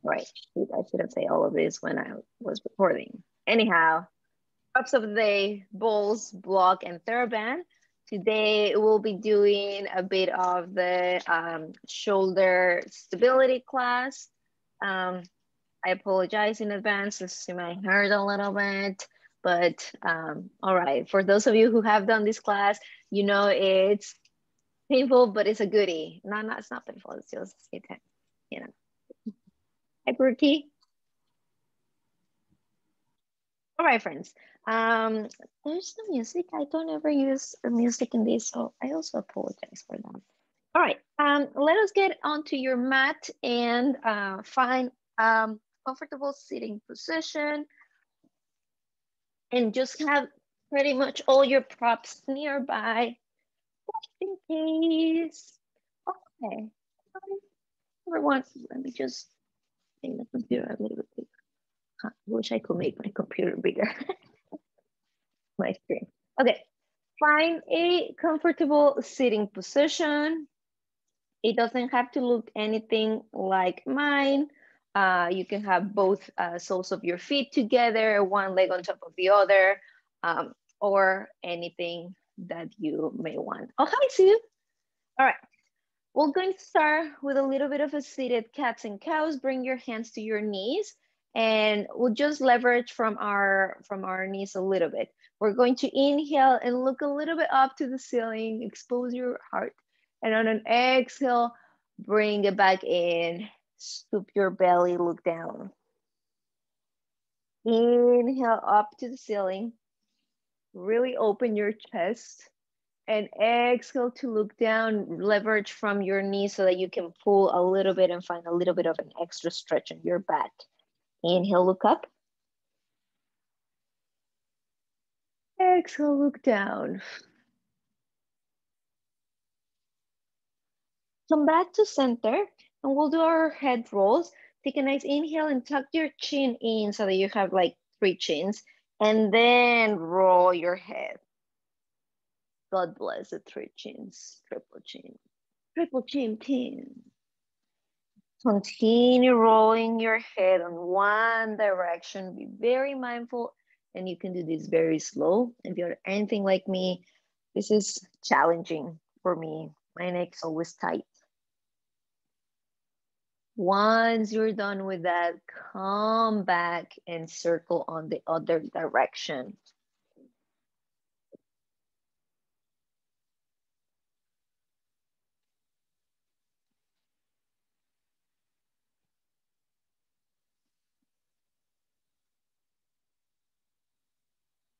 Right. I should have said all of this when I was recording. Anyhow, props of the day, bowls, block, and TheraBand. Today we'll be doing a bit of the shoulder stability class. Um, I apologize in advance as you might hurt a little bit, but all right. For those of you who have done this class, you know it's painful, but it's a goodie. No, it's not painful. It's just you know, hyperkey. All right, friends. Um, there's no music. I don't ever use music in this, so I also apologize for that. All right. Let us get onto your mat and find comfortable sitting position, and just have pretty much all your props nearby, just in case. Okay. Everyone, let me just make the computer a little bit bigger. I wish I could make my computer bigger. My screen. Okay. Find a comfortable sitting position. It doesn't have to look anything like mine. You can have both soles of your feet together, one leg on top of the other, or anything that you may want. Oh, hi, Sue. All right. We're going to start with a little bit of a seated cats and cows. Bring your hands to your knees, and we'll just leverage from our knees a little bit. We're going to inhale and look a little bit up to the ceiling, expose your heart. And on an exhale, bring it back in, scoop your belly, look down. Inhale up to the ceiling, really open your chest. And exhale to look down, leverage from your knees so that you can pull a little bit and find a little bit of an extra stretch in your back. Inhale, look up. Exhale, look down. Come back to center and we'll do our head rolls. Take a nice inhale and tuck your chin in so that you have like 3 chins, and then roll your head. God bless the 3 chins, triple chin, pin. Continue rolling your head on one direction. Be very mindful, and you can do this very slow. If you're anything like me, this is challenging for me. My neck's always tight. Once you're done with that, come back and circle on the other direction.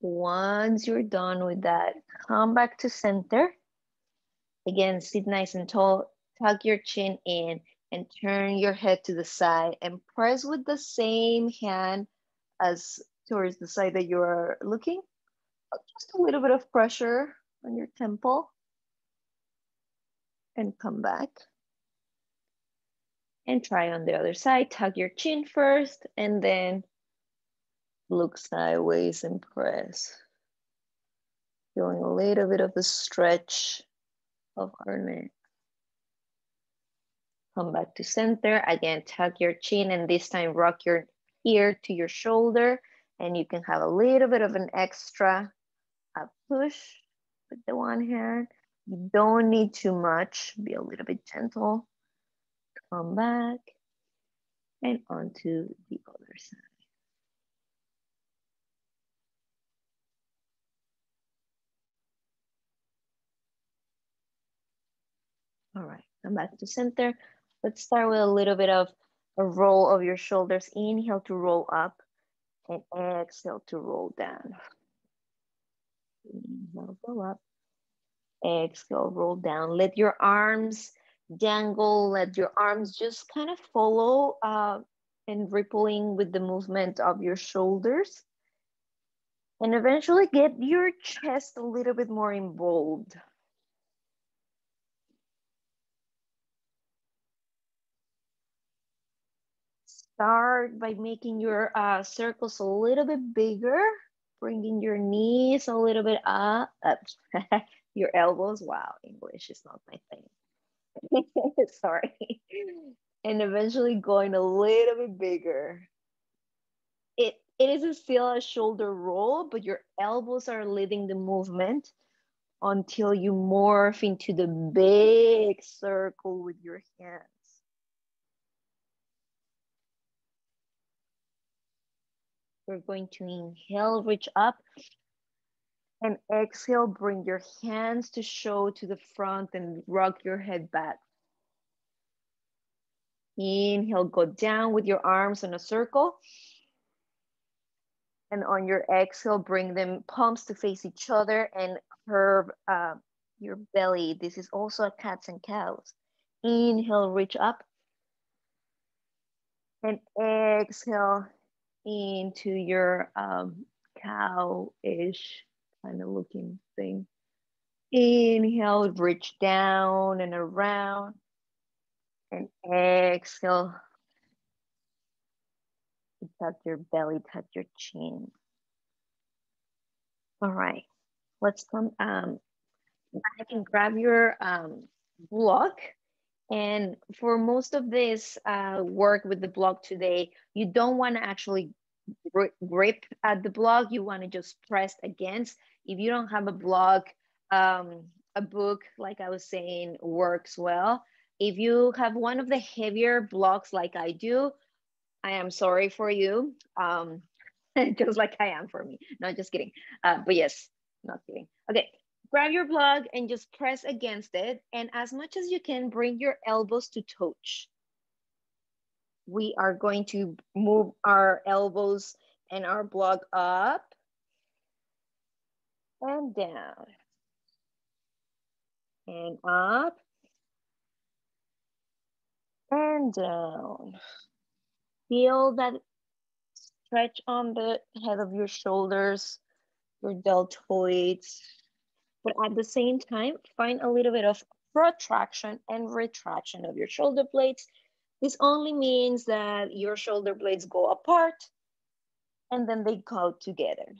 Once you're done with that, come back to center. Again, sit nice and tall, tuck your chin in, and turn your head to the side and press with the same hand as towards the side that you're looking. Just a little bit of pressure on your temple, and come back. And try on the other side. Tuck your chin first and then look sideways and press. Feeling a little bit of a stretch of our neck. Come back to center. Again, tuck your chin, and this time rock your ear to your shoulder, and you can have a little bit of an extra push with the one hand. You don't need too much. Be a little bit gentle. Come back and onto the other side. All right, come back to center. Let's start with a little bit of a roll of your shoulders. Inhale to roll up and exhale to roll down. Inhale, go up. Exhale, roll down. Let your arms dangle. Let your arms just kind of follow and rippling with the movement of your shoulders. And eventually get your chest a little bit more involved. Start by making your circles a little bit bigger, bringing your knees a little bit up, your elbows. Wow, English is not my thing. Sorry. and eventually going a little bit bigger. It is still a shoulder roll, but your elbows are leading the movement until you morph into the big circle with your hands. We're going to inhale, reach up, and exhale, bring your hands to show to the front and rock your head back. Inhale, go down with your arms in a circle. And on your exhale, bring them palms to face each other and curve your belly. This is also a cats and cows. Inhale, reach up. And exhale into your cow-ish kind of looking thing. Inhale, reach down and around. And exhale, touch your belly, touch your chin. All right, let's come I can grab your block. And for most of this work with the block today, you don't want to actually grip at the block. You want to just press against. If you don't have a block, a book, like I was saying, works well. If you have one of the heavier blocks like I do, I am sorry for you. Just like I am for me. No, just kidding. But yes, not kidding. Okay, grab your block and just press against it. And as much as you can, bring your elbows to touch. We are going to move our elbows and our block up and down and up and down. Feel that stretch on the head of your shoulders, your deltoids, but at the same time, find a little bit of protraction and retraction of your shoulder blades. This only means that your shoulder blades go apart and then they go together.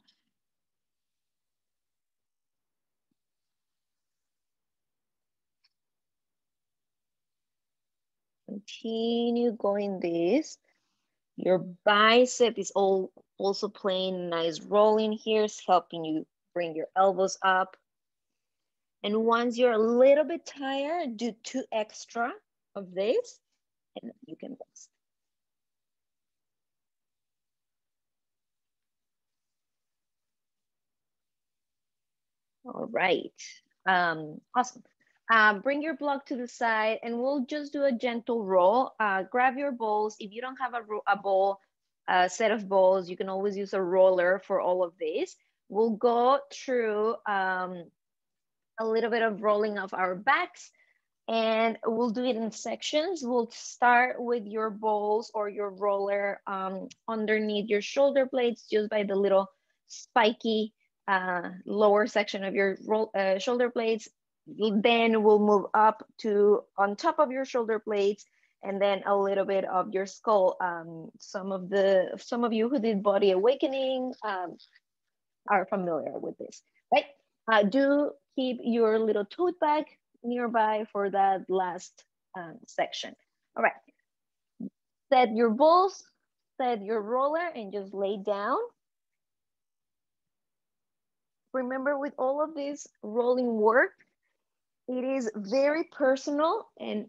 Continue going this. Your bicep is also playing a nice role in here. It's helping you bring your elbows up. And once you're a little bit tired, do 2 extra of this and you can rest. All right, awesome. Bring your block to the side and we'll just do a gentle roll. Grab your balls. If you don't have a ball, a set of balls, you can always use a roller for all of this. We'll go through a little bit of rolling of our backs and we'll do it in sections. We'll start with your balls or your roller underneath your shoulder blades, just by the little spiky lower section of your shoulder blades. Then we'll move up to on top of your shoulder blades and then a little bit of your skull. Some of you who did Body Awakening are familiar with this, right? Do keep your little tote bag nearby for that last section. All right, set your balls, set your roller and just lay down. Remember, with all of this rolling work, it is very personal and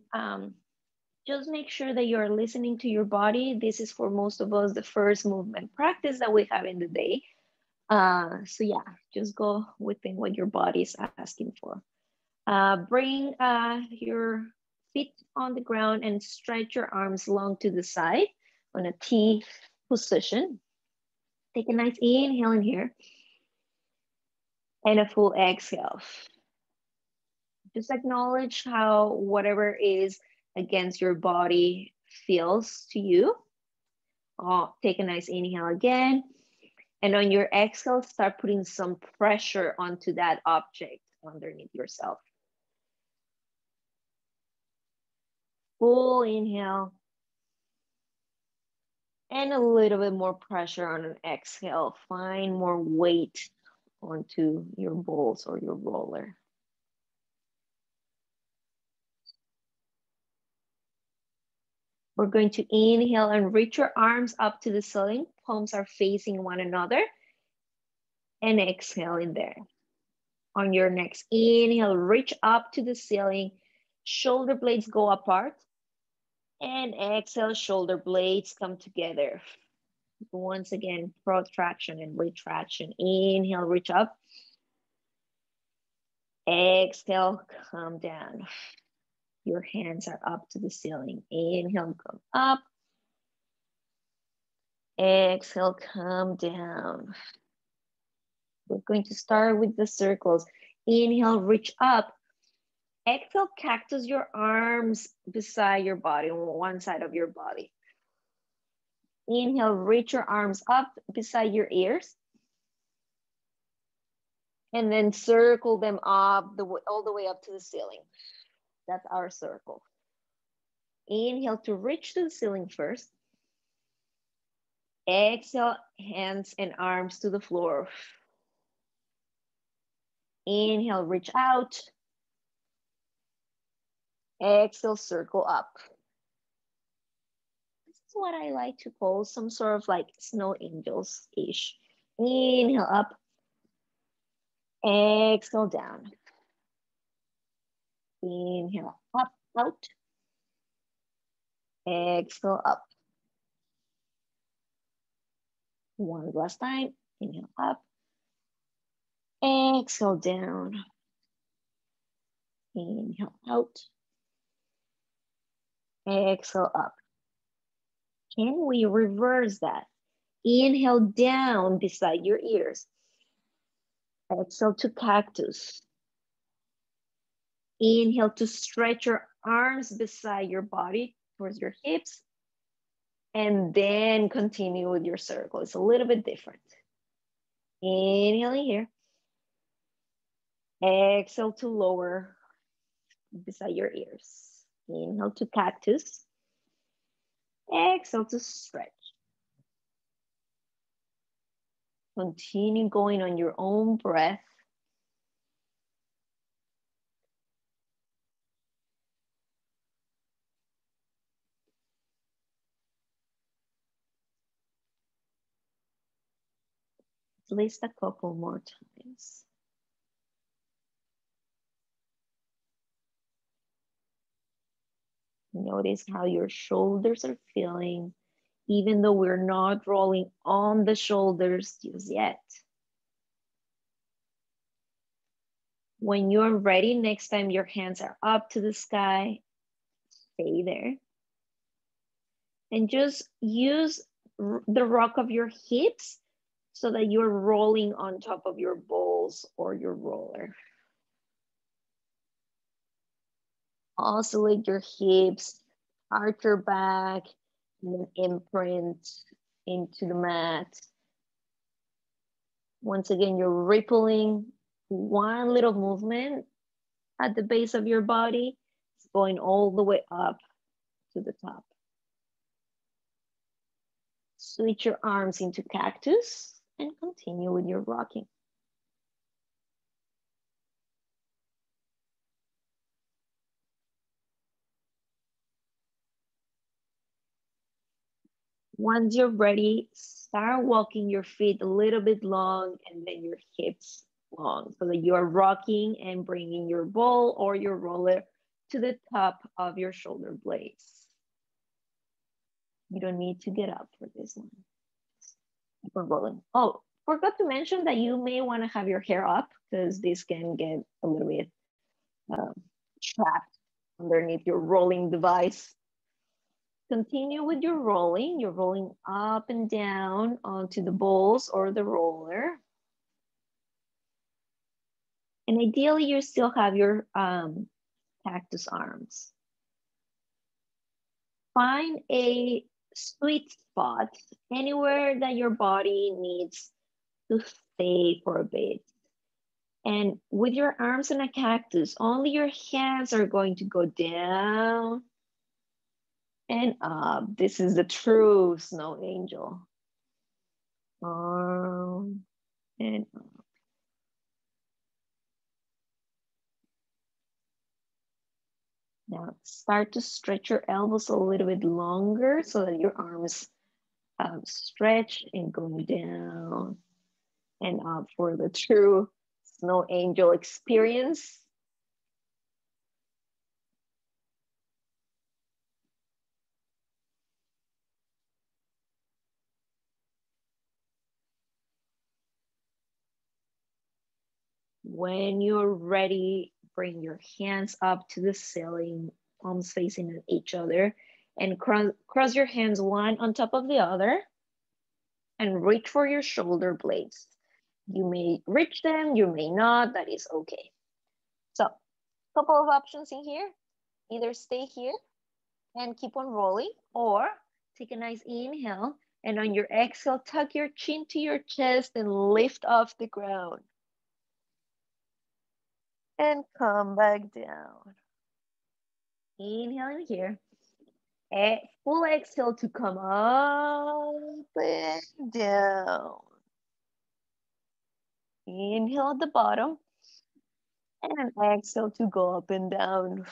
just make sure that you're listening to your body. This is for most of us the first movement practice that we have in the day. So yeah, just go within what your body is asking for. Bring your feet on the ground and stretch your arms long to the side on a T position. Take a nice inhale in here and a full exhale. Just acknowledge how whatever is against your body feels to you. Take a nice inhale again. And on your exhale, start putting some pressure onto that object underneath yourself. Full inhale. And a little bit more pressure on an exhale. Find more weight onto your balls or your roller. We're going to inhale and reach your arms up to the ceiling. Palms are facing one another. And exhale in there. On your next inhale, reach up to the ceiling. Shoulder blades go apart. And exhale, shoulder blades come together. Once again, protraction and retraction. Inhale, reach up. Exhale, come down. Your hands are up to the ceiling. Inhale, come up. Exhale, come down. We're going to start with the circles. Inhale, reach up. Exhale, cactus your arms beside your body, on one side of your body. Inhale, reach your arms up beside your ears. And then circle them up all the way up to the ceiling. That's our circle. Inhale to reach to the ceiling first. Exhale, hands and arms to the floor. Inhale, reach out. Exhale, circle up. This is what I like to call some sort of like snow angels-ish. Inhale up. Exhale down. Inhale up, out. Exhale up. One last time. Inhale up. Exhale down. Inhale out. Exhale up. Can we reverse that? Inhale down beside your ears. Exhale to cactus. Inhale to stretch your arms beside your body towards your hips. And then continue with your circle. It's a little bit different. Inhaling here. Exhale to lower beside your ears. Inhale to cactus. Exhale to stretch. Continue going on your own breath. At least a couple more times. Notice how your shoulders are feeling, even though we're not rolling on the shoulders just yet. When you're ready, next time your hands are up to the sky, stay there. And just use the rock of your hips so that you're rolling on top of your balls or your roller. Oscillate your hips, arch your back, and then imprint into the mat. Once again, you're rippling one little movement at the base of your body. It's going all the way up to the top. Switch your arms into cactus and continue with your rocking. Once you're ready, start walking your feet a little bit long and then your hips long so that you are rocking and bringing your ball or your roller to the top of your shoulder blades. You don't need to get up for this one. Keep on rolling. Oh, forgot to mention that you may want to have your hair up because this can get a little bit trapped underneath your rolling device. Continue with your rolling. You're rolling up and down onto the balls or the roller. And ideally, you still have your cactus arms. Find a sweet spot anywhere that your body needs to stay for a bit. And with your arms in a cactus, only your hands are going to go down and up. This is the true snow angel. And up. Now start to stretch your elbows a little bit longer so that your arms stretch and go down and up for the true snow angel experience. When you're ready, bring your hands up to the ceiling, palms facing each other, and cross your hands one on top of the other and reach for your shoulder blades. You may reach them, you may not, that is okay. So, couple of options in here. Either stay here and keep on rolling, or take a nice inhale, and on your exhale, tuck your chin to your chest and lift off the ground. And come back down. Inhale in here. Full exhale to come up and down. Inhale at the bottom and exhale to go up and down.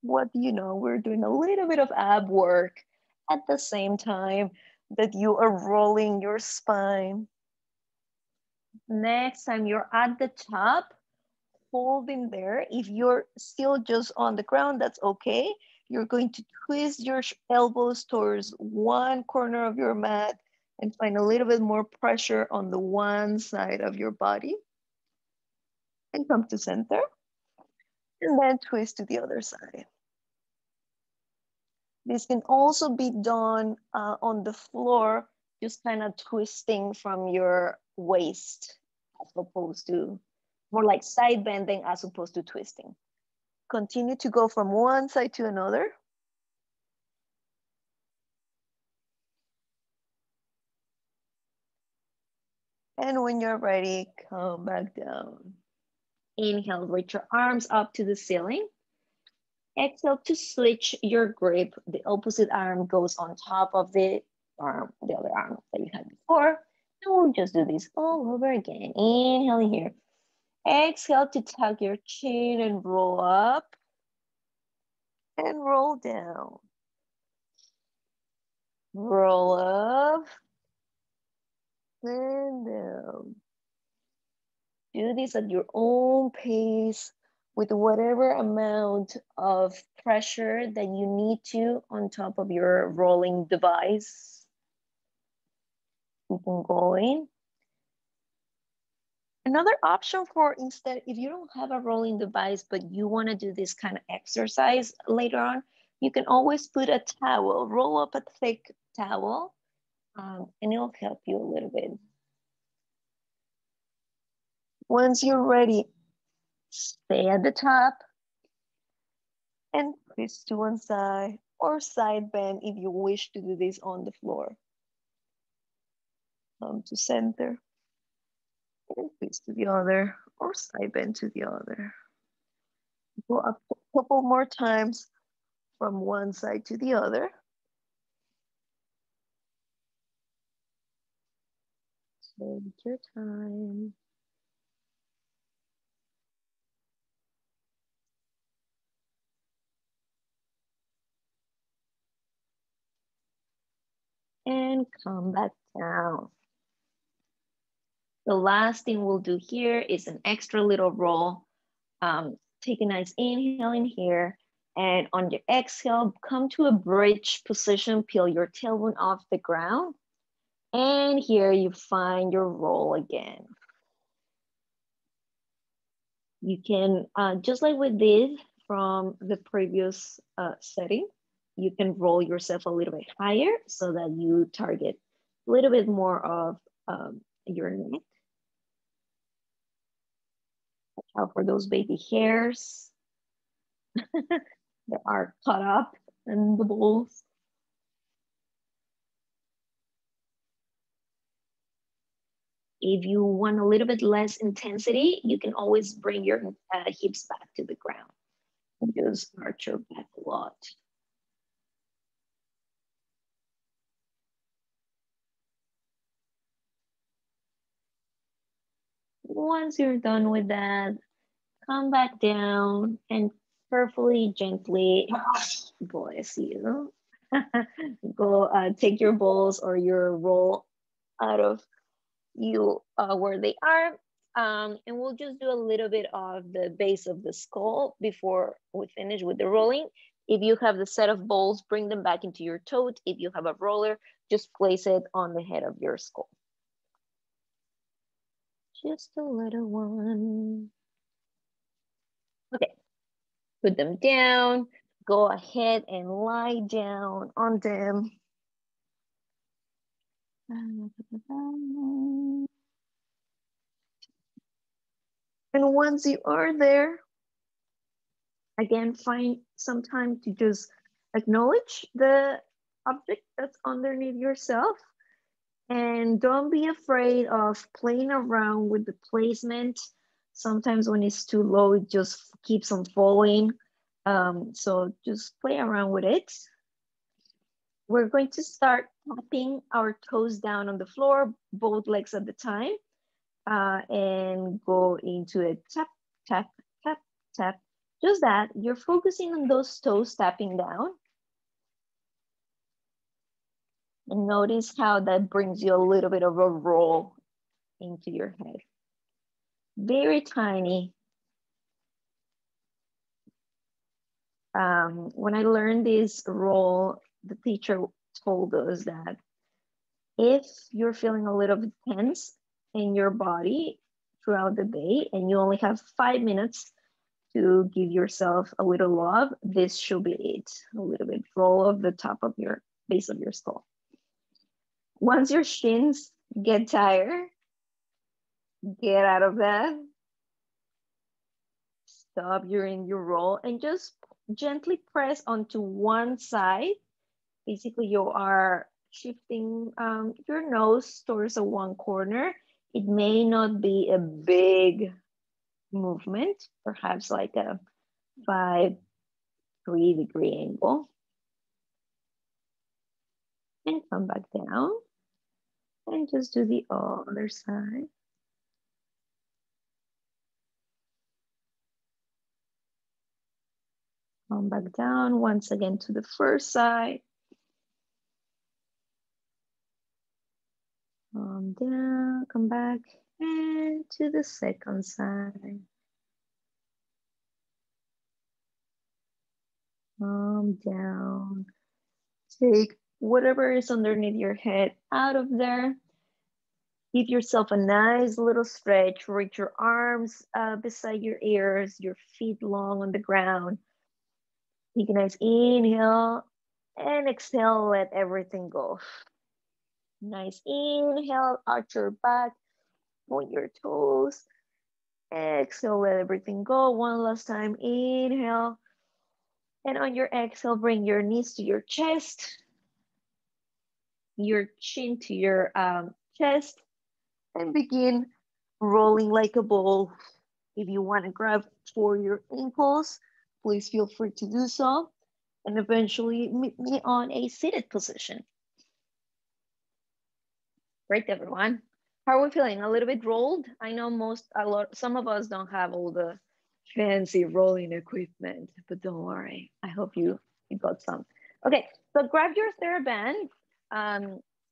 What do you know? We're doing a little bit of ab work at the same time that you are rolling your spine. Next time you're at the top, hold in there. If you're still just on the ground, that's okay. You're going to twist your elbows towards one corner of your mat and find a little bit more pressure on the one side of your body. And come to center. And then twist to the other side. This can also be done on the floor, just kind of twisting from your waist as opposed to, more like side bending as opposed to twisting. Continue to go from one side to another. And when you're ready, come back down. Inhale, reach your arms up to the ceiling. Exhale to switch your grip. The opposite arm goes on top of the arm, the other arm that you had before. And we'll just do this all over again. Inhale here. Exhale to tuck your chin and roll up and roll down. Roll up and down. Do this at your own pace with whatever amount of pressure that you need to on top of your rolling device. Keep on going. Another option for instead, if you don't have a rolling device, but you want to do this kind of exercise later on, you can always put a towel, roll up a thick towel, and it'll help you a little bit. Once you're ready, stay at the top and twist to one side or side bend if you wish to do this on the floor. Come to center and twist to the other or side bend to the other. Go up a couple more times from one side to the other. Take your time. And come back down. The last thing we'll do here is an extra little roll. Take a nice inhale in here, and on your exhale, come to a bridge position, peel your tailbone off the ground, and here you find your roll again. You can, just like we did from the previous setting, you can roll yourself a little bit higher so that you target a little bit more of your neck. Watch out for those baby hairs that are caught up in the balls. If you want a little bit less intensity, you can always bring your hips back to the ground. Just arch your back a lot. Once you're done with that, come back down and carefully, gently, bless you. Go take your balls or your roll out of you where they are. And we'll just do a little bit of the base of the skull before we finish with the rolling. If you have the set of balls, bring them back into your tote. If you have a roller, just place it on the head of your skull. Just a little one. Okay, put them down. Go ahead and lie down on them. And once you are there, again, find some time to just acknowledge the object that's underneath yourself. And don't be afraid of playing around with the placement. Sometimes when it's too low, it just keeps on falling. So just play around with it. We're going to start tapping our toes down on the floor, both legs at the time, and go into a tap, tap, tap, tap. Just that, you're focusing on those toes tapping down. And notice how that brings you a little bit of a roll into your head. Very tiny. When I learned this roll, the teacher told us that if you're feeling a little bit tense in your body throughout the day and you only have 5 minutes to give yourself a little love, this should be it. A little bit roll of the top of your base of your skull. Once your shins get tired, get out of that. Stop in your roll and just gently press onto one side. Basically, you are shifting your nose towards a one corner. It may not be a big movement, perhaps like a 5-3-degree angle. And come back down and just do the other side. Come back down once again to the first side. Come down, come back, and to the second side. Come down. Take whatever is underneath your head out of there. Give yourself a nice little stretch. Reach your arms beside your ears, your feet long on the ground. Take a nice inhale and exhale, let everything go. Nice inhale, arch your back, point your toes. Exhale, let everything go. One last time, inhale. And on your exhale, bring your knees to your chest, your chin to your chest, and begin rolling like a ball. If you want to grab for your ankles, please feel free to do so. And eventually meet me on a seated position. Great, everyone. How are we feeling? A little bit rolled? I know some of us don't have all the fancy rolling equipment, but don't worry. I hope you got some. Okay, so grab your TheraBand.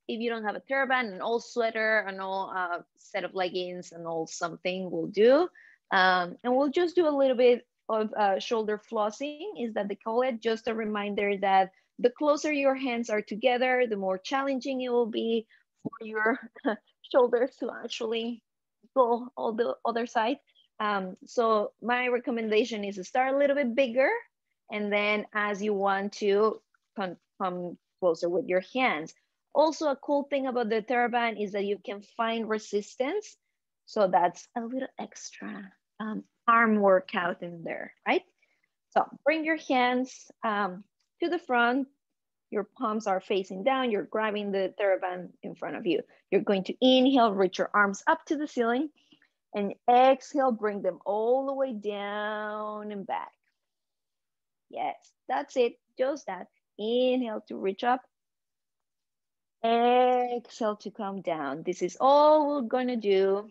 If you don't have a TheraBand, an old sweater, an old set of leggings, an old something will do. And we'll just do a little bit of shoulder flossing, is that they call it. Just a reminder that the closer your hands are together, the more challenging it will be for your shoulders to actually go all the other side. So my recommendation is to start a little bit bigger, and then as you want to come closer with your hands. Also, a cool thing about the TheraBand is that you can find resistance. So that's a little extra arm workout in there, right? So bring your hands to the front. Your palms are facing down. You're grabbing the TheraBand in front of you. You're going to inhale, reach your arms up to the ceiling, and exhale, bring them all the way down and back. Yes, that's it. Just that. Inhale to reach up. Exhale to come down. This is all we're going to do.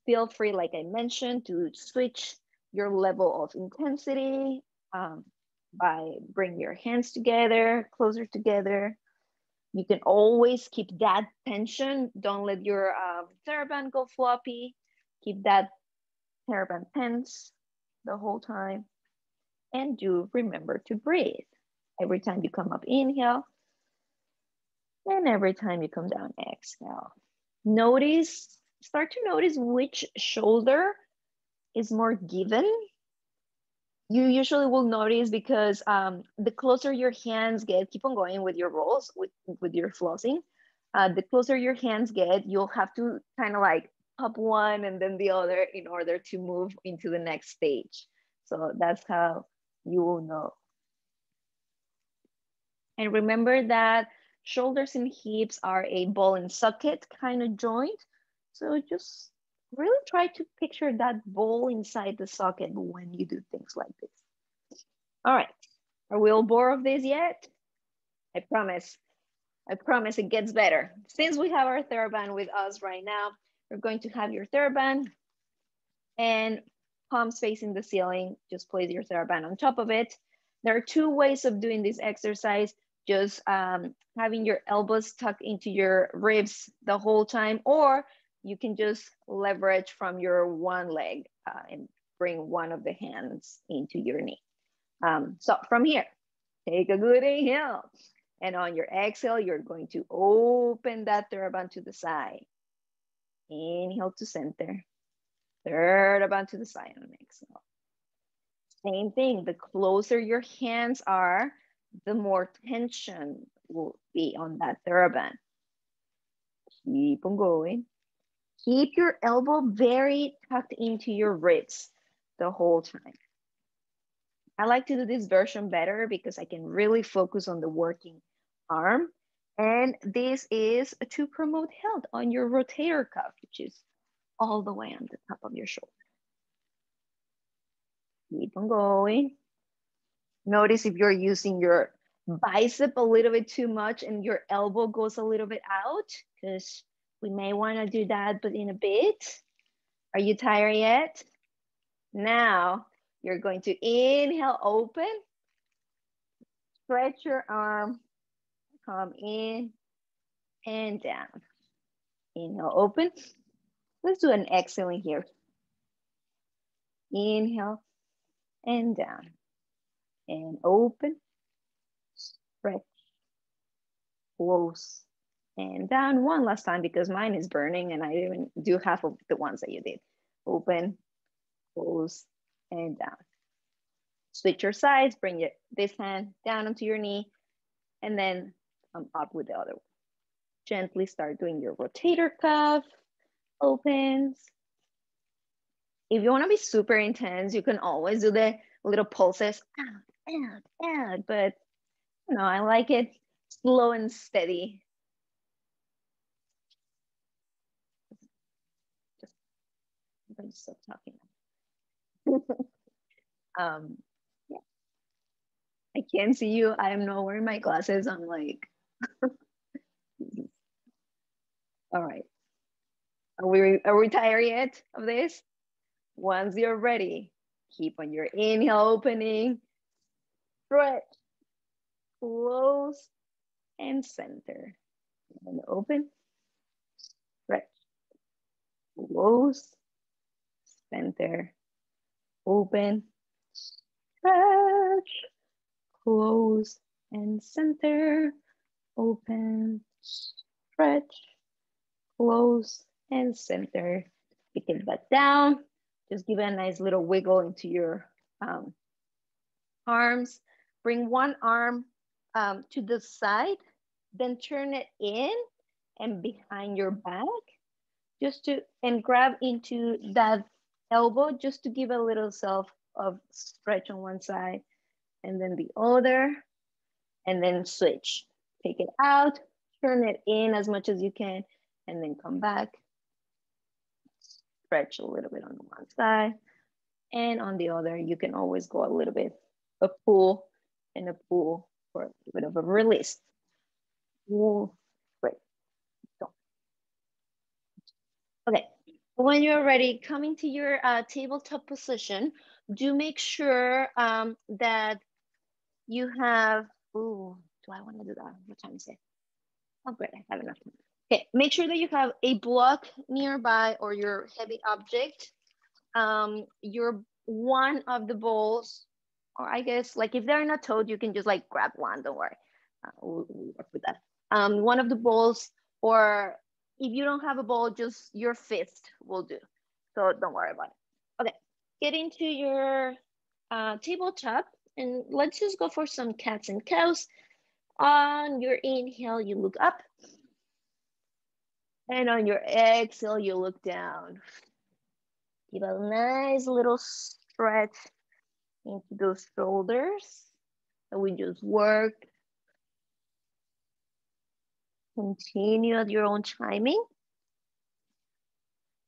Feel free, like I mentioned, to switch your level of intensity by bring your hands together, closer together. You can always keep that tension. Don't let your TheraBand go floppy. Keep that TheraBand tense the whole time. And do remember to breathe. Every time you come up, inhale. And every time you come down, exhale. Start to notice which shoulder is more given. You usually will notice because the closer your hands get, keep on going with your rolls, with your flossing. The closer your hands get, you'll have to kind of like pop one and then the other in order to move into the next stage. So that's how you will know. And remember that shoulders and hips are a ball and socket kind of joint. So just really try to picture that ball inside the socket when you do things like this. All right, are we all bored of this yet? I promise it gets better. Since we have our TheraBand with us right now, we're going to have your TheraBand and palms facing the ceiling. Just place your TheraBand on top of it. There are two ways of doing this exercise. Just having your elbows tucked into your ribs the whole time, or you can just leverage from your one leg and bring one of the hands into your knee. So from here, take a good inhale. And on your exhale, you're going to open that TheraBand to the side. Inhale to center. TheraBand to the side on exhale. Same thing, the closer your hands are, the more tension will be on that TheraBand. Keep on going. Keep your elbow very tucked into your ribs the whole time. I like to do this version better because I can really focus on the working arm. And this is to promote health on your rotator cuff, which is all the way on the top of your shoulder. Keep on going. Notice if you're using your bicep a little bit too much and your elbow goes a little bit out, because we may want to do that, but in a bit. Are you tired yet? Now you're going to inhale, open, stretch your arm, come in and down. Inhale, open. Let's do an exhaling here. Inhale and down. And open, stretch, close, and down. One last time because mine is burning and I didn't do half of the ones that you did. Open, close, and down. Switch your sides, bring this hand down onto your knee, and then come up with the other one. Gently start doing your rotator cuff, opens. If you want to be super intense, you can always do the little pulses, out, but you know, I like it slow and steady. I'm going to stop talking. Yeah. I can't see you. I am not wearing my glasses. I'm like, all right. Are we tired yet of this? Once you're ready, keep on your inhale opening, stretch, close, and center. And open, stretch, close, center, open, stretch, close, and center, open, stretch, close, and center. Pick it back down. Just give it a nice little wiggle into your arms. Bring one arm to the side, then turn it in and behind your back, and grab into that elbow just to give a little self of stretch on one side and then the other, and then switch. Take it out, turn it in as much as you can, and then come back. Stretch a little bit on one side, and on the other, you can always go a little bit, a pull and a pull for a little bit of a release. Ooh, great. So, okay, when you're ready, coming to your tabletop position, do make sure that you have, ooh, do I want to do that? What time is it? Oh, great, I have enough time. Okay, make sure that you have a block nearby or your heavy object. Your one of the balls, or I guess like if they're not towed, you can just like grab one, don't worry. We'll work with that. One of the balls, or if you don't have a ball, just your fist will do. So don't worry about it. Okay, get into your tabletop and let's just go for some cats and cows. On your inhale, you look up. And on your exhale, you look down. Give a nice little stretch into those shoulders. And we just work. Continue at your own timing.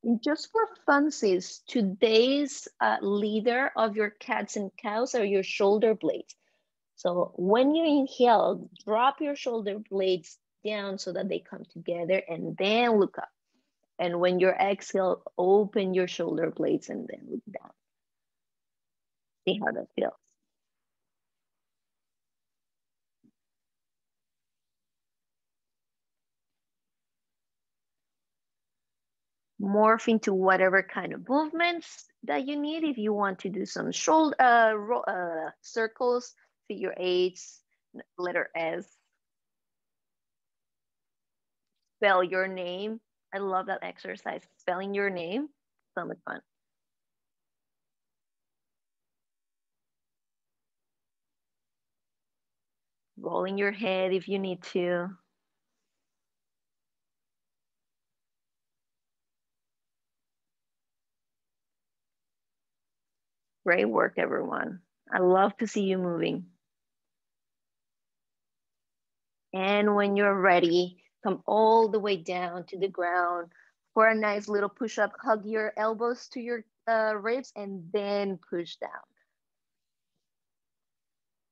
And just for funsies, today's leader of your cats and cows are your shoulder blades. So when you inhale, drop your shoulder blades down so that they come together and then look up. And when you exhale, open your shoulder blades and then look down. See how that feels. Morph into whatever kind of movements that you need. If you want to do some shoulder circles, figure eights, letter S, spell your name. I love that exercise, spelling your name. So much fun. Rolling your head if you need to. Great work, everyone. I love to see you moving. And when you're ready, come all the way down to the ground for a nice little push-up. Hug your elbows to your ribs and then push down.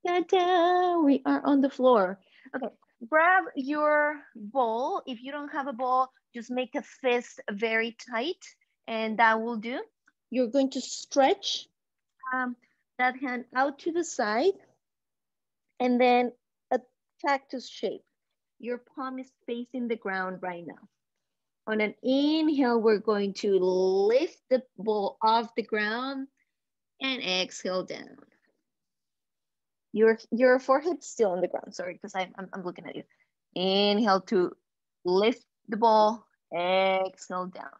Ta-da! We are on the floor. Okay, grab your ball. If you don't have a ball, just make a fist very tight and that will do. You're going to stretch that hand out to the side and then a cactus shape. Your palm is facing the ground right now. On an inhale, we're going to lift the ball off the ground and exhale down. Your forehead's still on the ground, sorry, because I'm looking at you. Inhale to lift the ball, exhale down.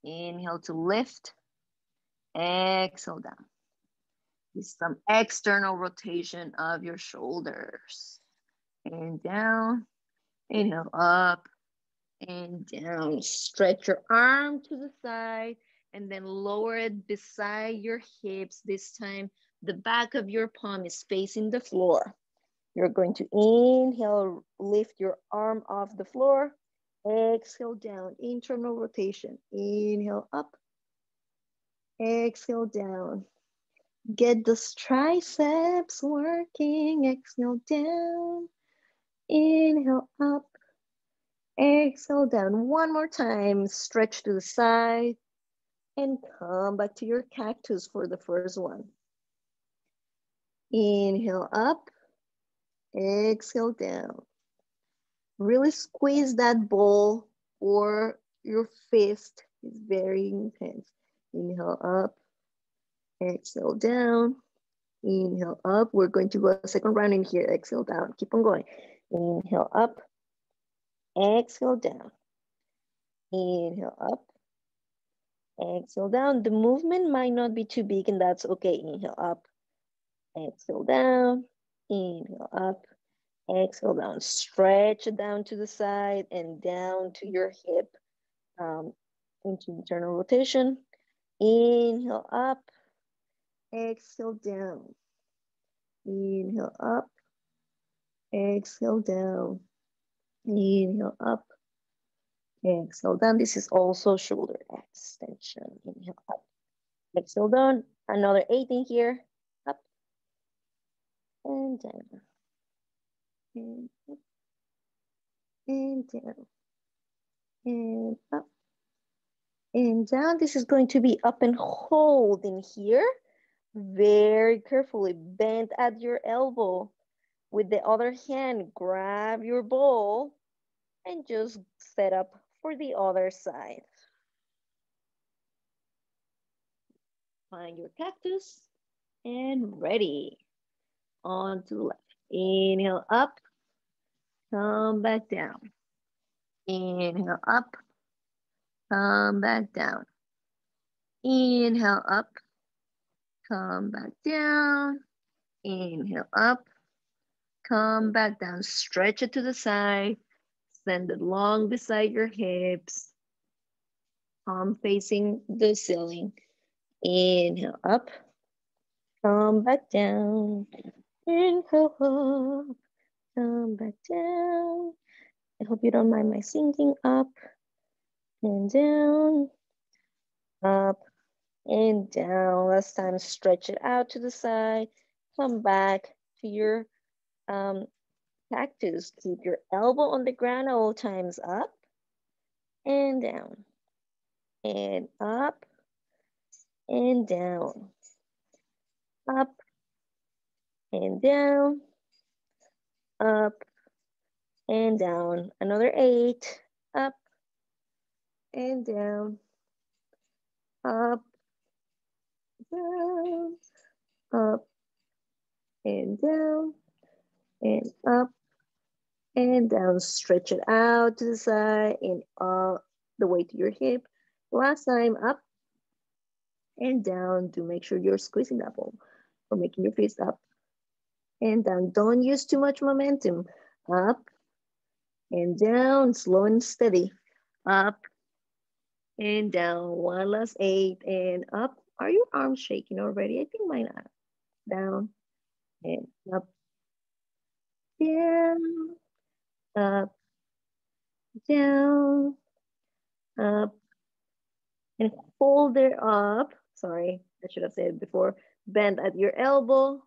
Inhale to lift, exhale down. This is some external rotation of your shoulders. And down, inhale up, and down. Stretch your arm to the side and then lower it beside your hips. This time, the back of your palm is facing the floor. You're going to inhale, lift your arm off the floor. Exhale down, internal rotation. Inhale up, exhale down. Get those triceps working. Exhale down, inhale up. Exhale down one more time, stretch to the side and come back to your cactus for the first one. Inhale up, exhale down. Really squeeze that ball or your fist is very intense. Inhale up, exhale down. Inhale up, we're going to go a second round in here, exhale down, keep on going. Inhale up, exhale down. Inhale up, exhale down. The movement might not be too big and that's okay. Inhale up, exhale down, inhale up, exhale down. Stretch it down to the side and down to your hip into internal rotation. Inhale up, exhale down. Inhale up, exhale down. Inhale up, exhale down. This is also shoulder extension. Inhale up, exhale down. Another 8 in here. Up, and down, and up, and down, and up, and down. This is going to be up and hold in here. Very carefully bend at your elbow. With the other hand, grab your ball and just set up for the other side. Find your cactus and ready. On to the left. Inhale up, come back down. Inhale up, come back down. Inhale up, come back down. Inhale up, come back down. Stretch it to the side. Send it long beside your hips. Palm facing the ceiling. Inhale up, come back down. Inhale up, come back down. I hope you don't mind my sinking up and down, up and down. Last time, stretch it out to the side. Come back to your cactus. Keep your elbow on the ground all times, up and down, and up and down, up and down, up and down. Another 8, up and down, up, down, up and down, and up and down. Stretch it out to the side and all the way to your hip. Last time, up and down. To make sure you're squeezing that ball or making your face up and down. Don't use too much momentum. Up and down, slow and steady. Up and down. One last 8 and up. Are your arms shaking already? I think mine are. Down and up, down, up, down, up, and hold it up. Sorry, I should have said it before. Bend at your elbow.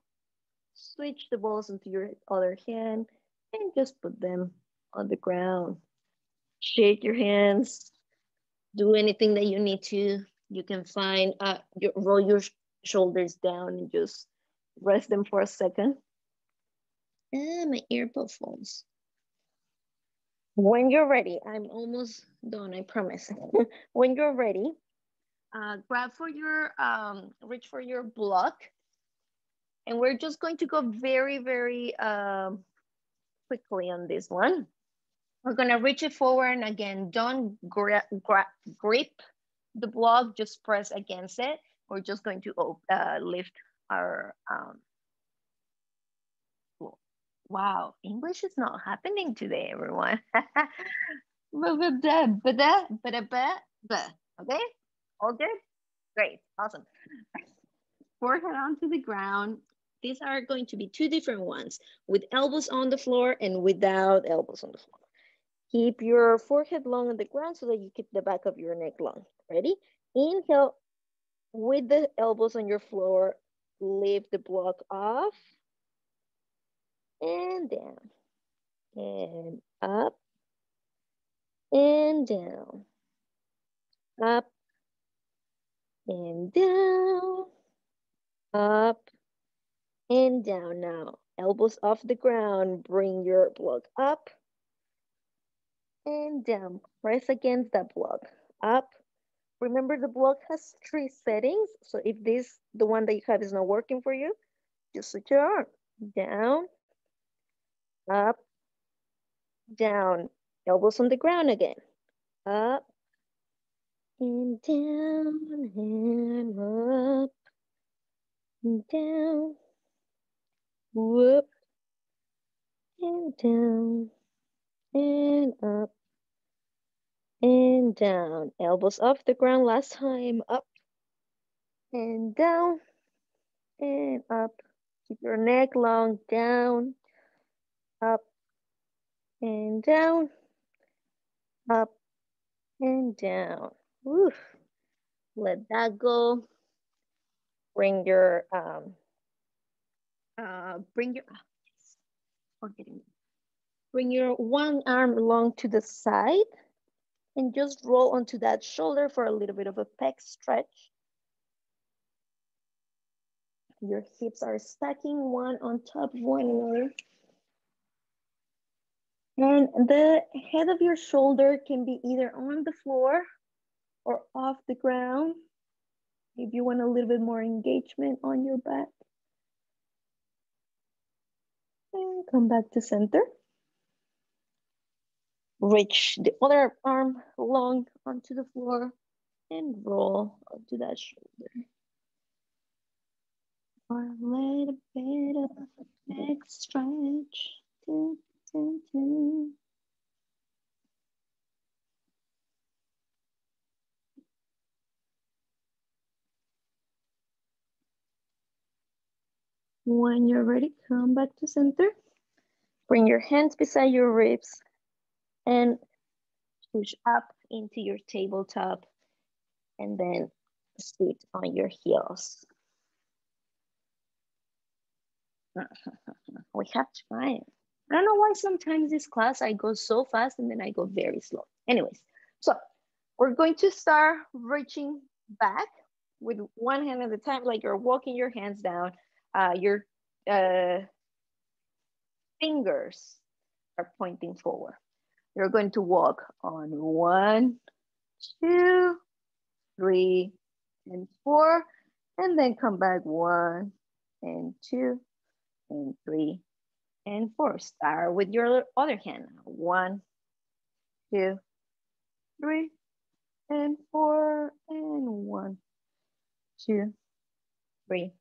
Switch the balls into your other hand and just put them on the ground. Shake your hands. Do anything that you need to. You can find, roll your shoulders down and just rest them for a second. And my earbuds falls. When you're ready, I'm almost done, I promise. When you're ready, grab for your, reach for your block. And we're just going to go very, very quickly on this one. We're gonna reach it forward, and again, don't grip the block, just press against it. We're just going to lift our, wow, English is not happening today, everyone. Okay, all good? Great, awesome. Forehead onto the ground. These are going to be 2 different ones, with elbows on the floor and without elbows on the floor. Keep your forehead long on the ground so that you keep the back of your neck long. Ready? Inhale with the elbows on your floor. Lift the block off and down and up and down, up and down, up and down. Now, elbows off the ground. Bring your block up and down. Press against that block. Up. Remember, the block has 3 settings. So if the one that you have is not working for you, just switch your arm. Down, up, down. Elbows on the ground again. Up and down and up and down. Whoop and down and up and down. Elbows off the ground last time. Up and down and up. Keep your neck long. Down, up and down, up and down. Woo. Let that go. Bring your Bring your, forgetting it. Bring your one arm along to the side and just roll onto that shoulder for a little bit of a pec stretch. Your hips are stacking one on top of one another. And the head of your shoulder can be either on the floor or off the ground. If you want a little bit more engagement on your back. And come back to center. Reach the other arm long onto the floor and roll onto that shoulder. For a little bit of a back stretch. Dun, dun, dun. When you're ready, come back to center. Bring your hands beside your ribs and push up into your tabletop and then sit on your heels. We have time. I don't know why sometimes this class I go so fast and then I go very slow. Anyways, so we're going to start reaching back with one hand at a time, like you're walking your hands down. Your fingers are pointing forward. You're going to walk on 1, 2, 3, and 4, and then come back 1 and 2 and 3 and 4. Start with your other hand. 1, 2, 3, and 4, and 1, 2, 3,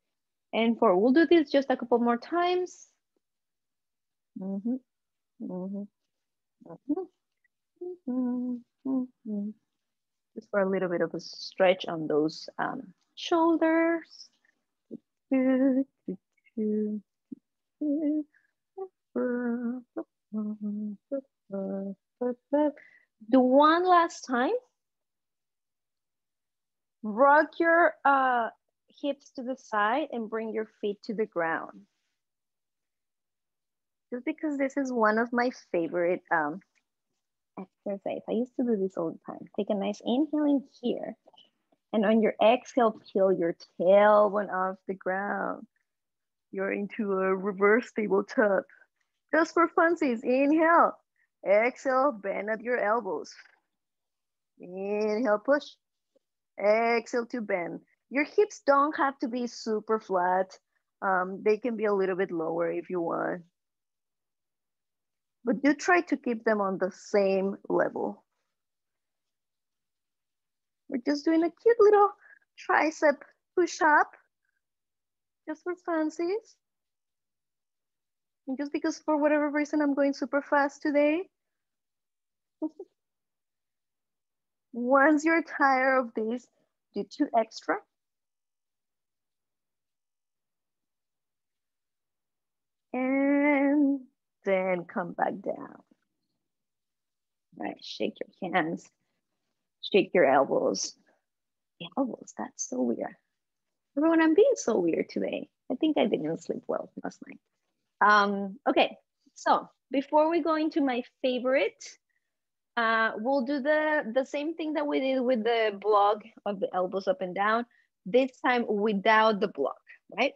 and 4. We'll do this just a couple more times. Just for a little bit of a stretch on those shoulders. The one last time. Rock your hips to the side and bring your feet to the ground. Just because this is one of my favorite exercise. I used to do this all the time. Take a nice inhale in here. And on your exhale, peel your tailbone off the ground. You're into a reverse tabletop. Just for funsies, inhale. Exhale, bend at your elbows. Inhale, push. Exhale to bend. Your hips don't have to be super flat. They can be a little bit lower if you want. But do try to keep them on the same level. We're just doing a cute little tricep push-up, just for fancies. And just because for whatever reason I'm going super fast today. Once you're tired of this, do 2 extra. And then come back down. Right, shake your hands, shake your elbows. Elbows, that's so weird. Everyone, I'm being so weird today. I think I didn't sleep well last night. Okay, so before we go into my favorite, we'll do the same thing that we did with the block of the elbows up and down, this time without the block, right?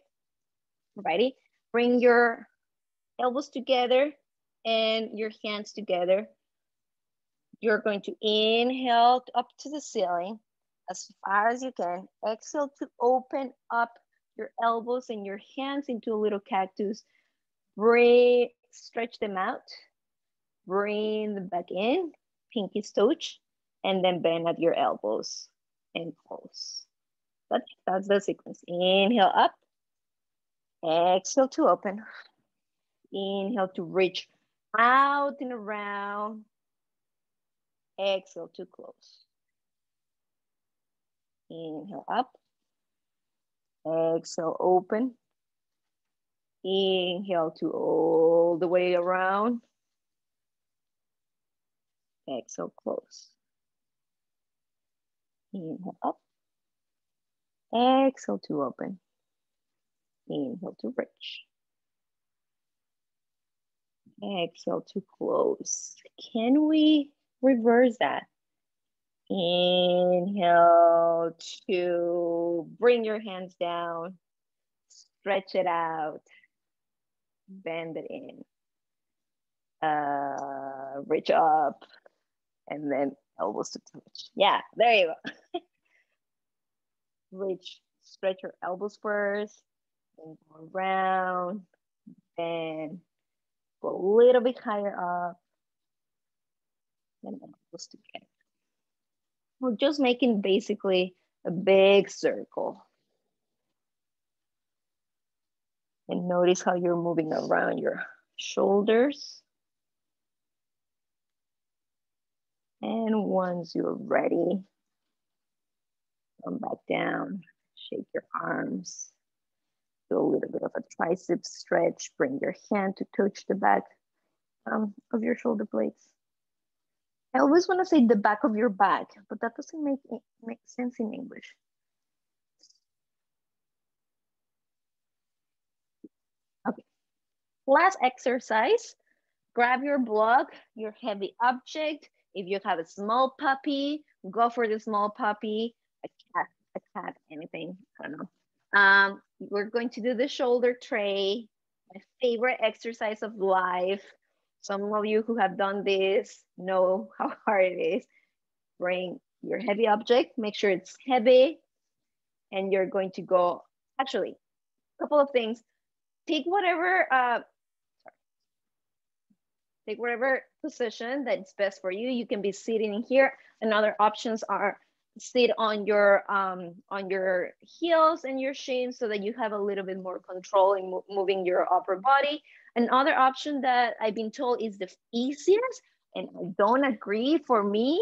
Ready? Bring your elbows together and your hands together. You're going to inhale up to the ceiling as far as you can. Exhale to open up your elbows and your hands into a little cactus. Breathe, stretch them out. Bring them back in, pinkies touch, and then bend at your elbows and close. That's the sequence. Inhale up, exhale to open. Inhale to reach out and around. Exhale to close. Inhale up. Exhale, open. Inhale to all the way around. Exhale, close. Inhale up. Exhale to open. Inhale to reach. Exhale to close. Can we reverse that? Inhale to bring your hands down. Stretch it out. Bend it in. Reach up. And then elbows to touch. Yeah, there you go. Reach, stretch your elbows first. And go around. Then go a little bit higher up. And elbows together. We're just making basically a big circle. And notice how you're moving around your shoulders. And once you're ready, come back down, shake your arms. Do a little bit of a tricep stretch. Bring your hand to touch the back of your shoulder blades. I always want to say the back of your back, but that doesn't make sense in English. Okay, last exercise. Grab your block, your heavy object. If you have a small puppy, go for the small puppy, a cat, anything, I don't know. We're going to do the shoulder tray, my favorite exercise of life. Some of you who have done this know how hard it is. Bring your heavy object, make sure it's heavy, and you're going to go, actually, a couple of things. Take whatever position that's best for you. You can be sitting in here. And other options are sit on your heels and your shins so that you have a little bit more control in moving your upper body. Another option that I've been told is the easiest, and I don't agree for me,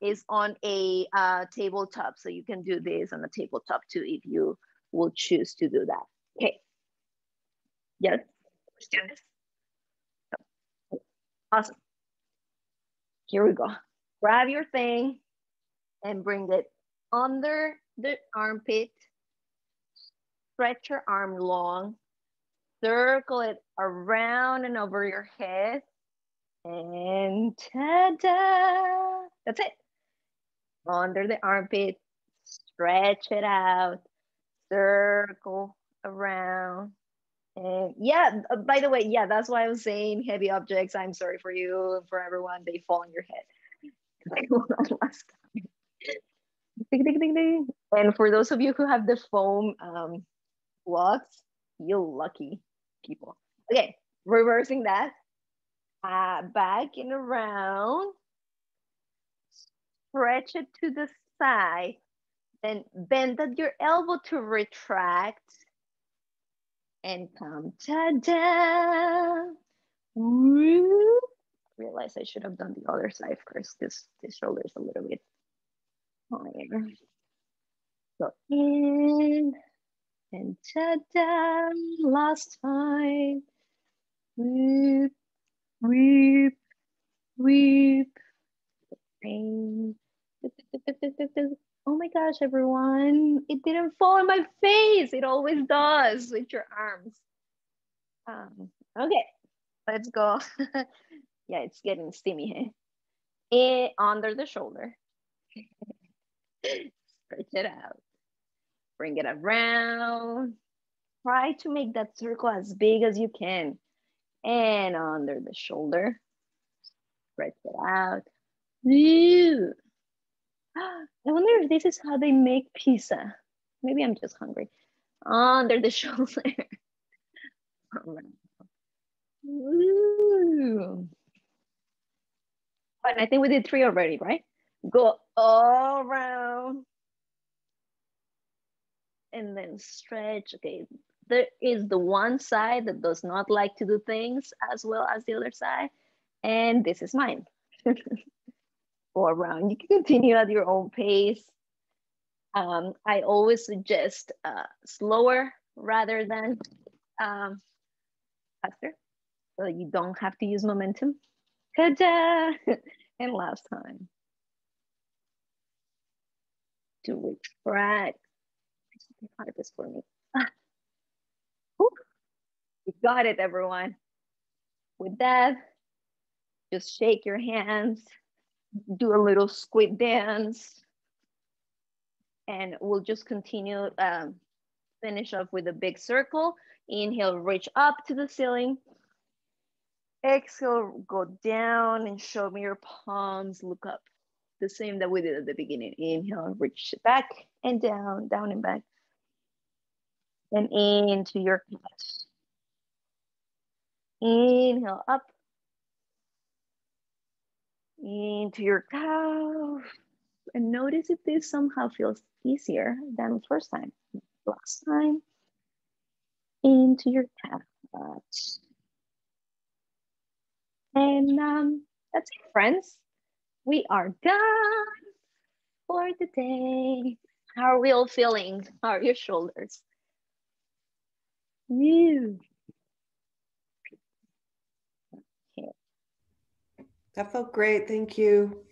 is on a tabletop. So you can do this on a tabletop too if you will choose to do that. Okay. Yes, let's do this. Awesome. Here we go. Grab your thing and bring it under the armpit. Stretch your arm long. Circle it around and over your head. And ta-da! That's it. Under the armpit. Stretch it out. Circle around. And yeah, by the way, yeah, that's why I was saying heavy objects. I'm sorry for you, for everyone. They fall on your head. Last time. Ding, ding, ding, ding. And for those of you who have the foam blocks, you're lucky people. Okay, reversing that. Back and around. Stretch it to the side. Then bend at your elbow to retract. And come, ta-da! Woo! Realize I should have done the other side first. This shoulder is a little bit higher. So in and ta-da! Last time. Weep, weep, weep. Rain. Oh my gosh, everyone. It didn't fall on my face. It always does with your arms. Okay, let's go. Yeah, it's getting steamy here. Under the shoulder. Stretch it out. Bring it around. Try to make that circle as big as you can. And under the shoulder. Stretch it out. Ew. I wonder if this is how they make pizza. Maybe I'm just hungry. Under the shoulder. Ooh. But I think we did 3 already, right? Go all around. And then stretch. Okay, there is the one side that does not like to do things as well as the other side. And this is mine. Go around. You can continue at your own pace. I always suggest slower rather than faster, so you don't have to use momentum. Ta-da! And last time. To retract. It's the hardest for me. You got it, everyone. with that. Just shake your hands, do a little squid dance, and we'll just continue, finish off with a big circle. Inhale, reach up to the ceiling. Exhale, go down and show me your palms, look up. The same that we did at the beginning. Inhale, reach back and down, down and back. And into your cat. Inhale, up. Into your cow. And notice if this somehow feels easier than the first time. Last time. Into your cat. And that's it, friends. We are done for the day. How are we all feeling? How are your shoulders? Woo. That felt great. Thank you.